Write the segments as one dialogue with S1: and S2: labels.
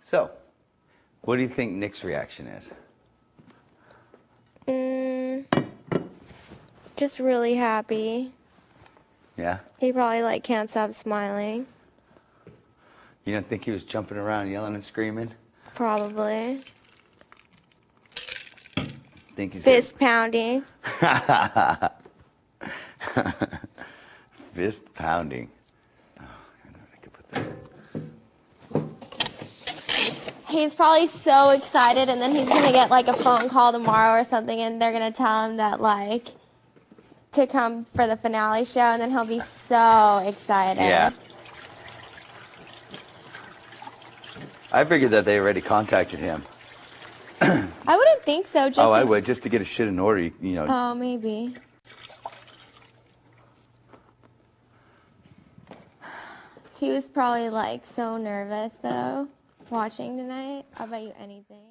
S1: So, what do you think Nick's reaction is?
S2: Just really happy.
S1: Yeah?
S2: He probably, like, can't stop smiling.
S1: You don't think he was jumping around yelling and screaming?
S2: Probably.
S1: Think he's
S2: Fist pounding.
S1: Fist pounding. Oh, I could put this in.
S2: He's probably so excited, and then he's going to get, like, a phone call tomorrow or something, and they're going to tell him that, like, to come for the finale show, and then he'll be so excited.
S1: Yeah. I figured that they already contacted him.
S2: I wouldn't think so. Just
S1: I would, just to get his shit in order, you know.
S2: Oh, maybe. He was probably, like, so nervous, though, watching tonight. I'll bet you anything.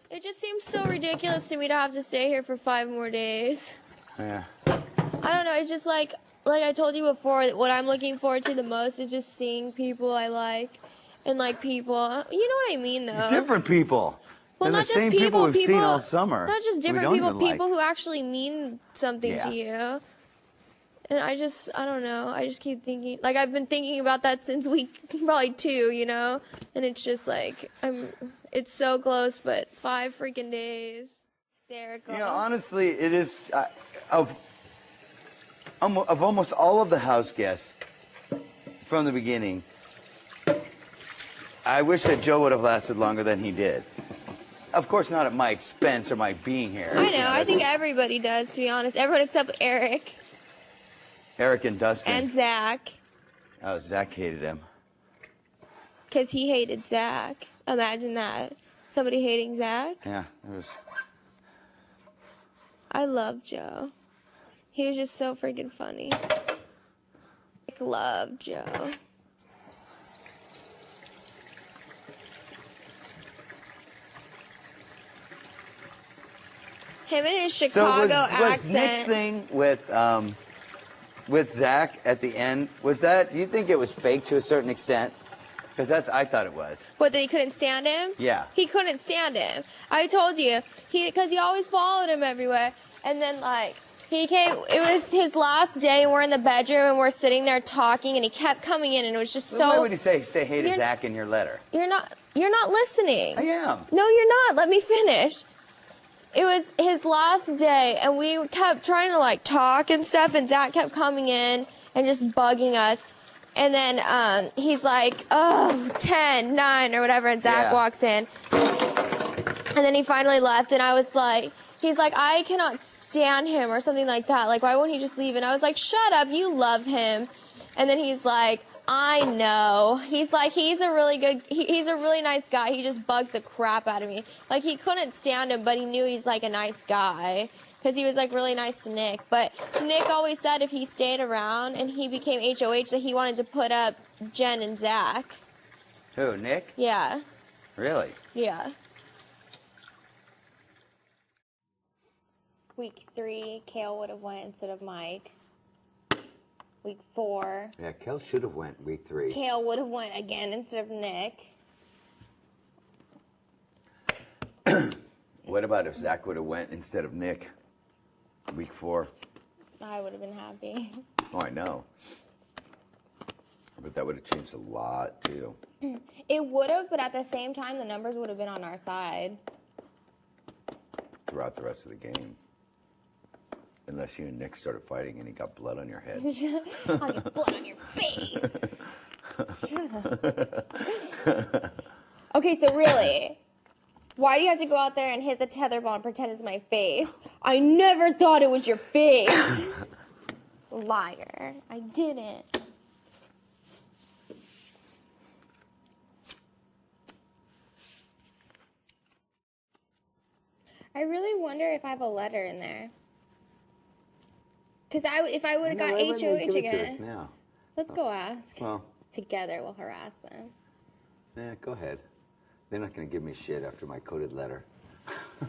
S2: It just seems so ridiculous to me to have to stay here for 5 more days.
S1: Yeah.
S2: I don't know, it's just like I told you before, what I'm looking forward to the most is just seeing people I like, and like people, you know what I mean though.
S1: Different people.
S2: Well,
S1: They're
S2: not
S1: the
S2: just
S1: same people we've seen all summer.
S2: Not just different people who actually mean something to you. And I don't know, I just keep thinking, like I've been thinking about that since week probably 2, you know, and it's just like, it's so close, but 5 freaking days. Hysterical.
S1: You know, honestly, it is, of almost all of the house guests from the beginning, I wish that Joe would have lasted longer than he did. Of course, not at my expense or my being here.
S2: I know, I think everybody does, to be honest. Everyone except Eric.
S1: Eric and Dustin.
S2: And Zach.
S1: Oh, Zach hated him.
S2: Because he hated Zach. Imagine that. Somebody hating Zach.
S1: Yeah, it was.
S2: I love Joe. He was just so freaking funny. I love Joe. Him and his Chicago accent.
S1: Was Nick's thing with Zach at the end, was that, do you think it was fake to a certain extent? Because I thought it was.
S2: What, that he couldn't stand him?
S1: Yeah.
S2: He couldn't stand him. I told you. Because he always followed him everywhere. And then, like, he came, it was his last day, and we're in the bedroom, and we're sitting there talking, and he kept coming in, and it was just so...
S1: Why would he say hey to Zach in your letter?
S2: You're not listening.
S1: I am.
S2: No, you're not. Let me finish. It was his last day, and we kept trying to, like, talk and stuff, and Zach kept coming in and just bugging us. And then he's like, oh, 10, 9, or whatever, and Zach walks in. And then he finally left, and I was like, he's like, I cannot stand him, or something like that. Like, why won't he just leave? And I was like, shut up, you love him. And then he's like, I know. He's like, he's a really nice guy. He just bugs the crap out of me. Like, he couldn't stand him, but he knew he's, like, a nice guy. Because he was, like, really nice to Nick. But Nick always said if he stayed around and he became HOH that he wanted to put up Jen and Zach.
S1: Who, Nick?
S2: Yeah.
S1: Really?
S2: Yeah. Week 3, Kale would have went instead of Mike. Week 4.
S1: Yeah, Kale should have went week 3.
S2: Kale would have went again instead of Nick.
S1: What about if Zach would have went instead of Nick week 4?
S2: I would have been happy.
S1: Oh, I know. But that would have changed a lot, too.
S2: It would have, but at the same time, the numbers would have been on our side.
S1: Throughout the rest of the game. Unless you and Nick started fighting and he got blood on your head.
S2: I'll get blood on your face. Shut up. Okay, so really, why do you have to go out there and hit the tether ball and pretend it's my face? I never thought it was your face. Liar. I didn't. I really wonder if I have a letter in there. Because if I would have got HOH again.
S1: Now.
S2: Let's go ask.
S1: Well.
S2: Together we'll harass them.
S1: Yeah, go ahead. They're not going to give me shit after my coded letter.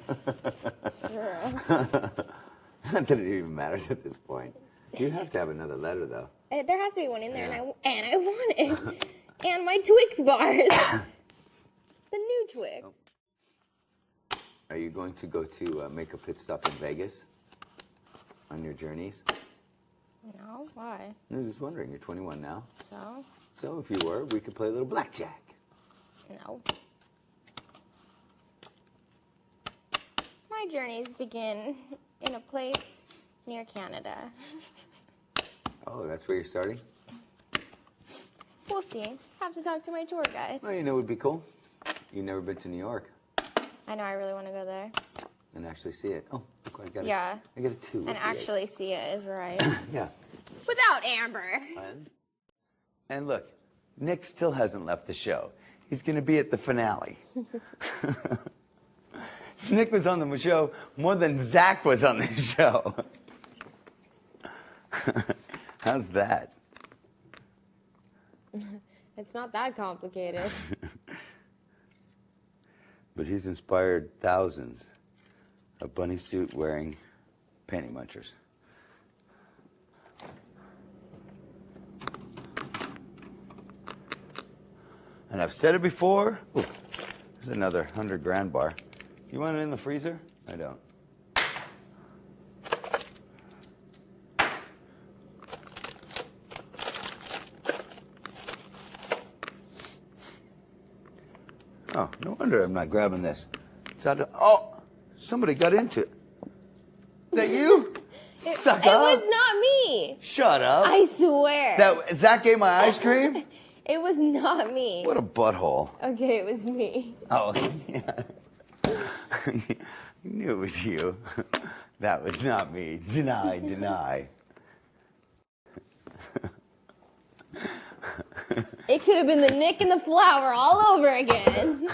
S1: Not that it even matters at this point. You have to have another letter, though.
S2: There has to be one in there, and I want it. And my Twix bars. The Twig.
S1: Oh. Are you going to go to make a pit stop in Vegas on your journeys?
S2: No, why?
S1: I was just wondering. You're 21 now.
S2: So?
S1: So if you were, we could play a little blackjack.
S2: No. My journeys begin in a place near Canada.
S1: Oh, that's where you're starting?
S2: We'll see. Have to talk to my tour guide.
S1: Well, you know what would be cool? You've never been to New York.
S2: I know, I really want to go there.
S1: And actually see it. Oh, look, I got a 2.
S2: And actually see it is right.
S1: Yeah.
S2: Without Amber.
S1: And look, Nick still hasn't left the show. He's going to be at the finale. Nick was on the show more than Zach was on the show. How's that?
S2: It's not that complicated.
S1: But he's inspired thousands of bunny suit wearing panty munchers. And I've said it before. Ooh, there's another 100 grand bar. You want it in the freezer? I don't. Oh, no wonder I'm not grabbing this. It's out of, oh, somebody got into it. Is that you? Suck
S2: It
S1: up.
S2: was not me.
S1: Shut up.
S2: I swear.
S1: That Zach ate my ice cream?
S2: It was not me.
S1: What a butthole.
S2: Okay, it was me.
S1: Oh, yeah. You knew it was you. That was not me. Deny, deny.
S2: It could have been the Nick and the flower all over again.